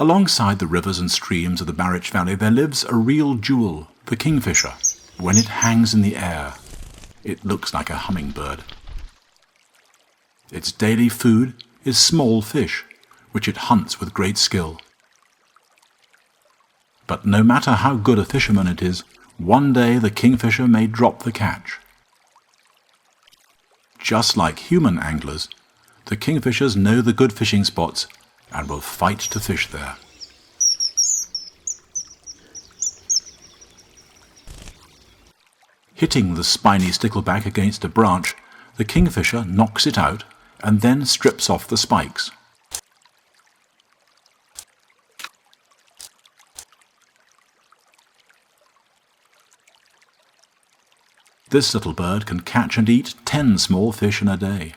Alongside the rivers and streams of the Barycz Valley there lives a real jewel, the kingfisher. When it hangs in the air, it looks like a hummingbird. Its daily food is small fish, which it hunts with great skill. But no matter how good a fisherman it is, one day the kingfisher may drop the catch. Just like human anglers, the kingfishers know the good fishing spots and will fight to fish there. Hitting the spiny stickleback against a branch, the kingfisher knocks it out and then strips off the spikes. This little bird can catch and eat 10 small fish in a day.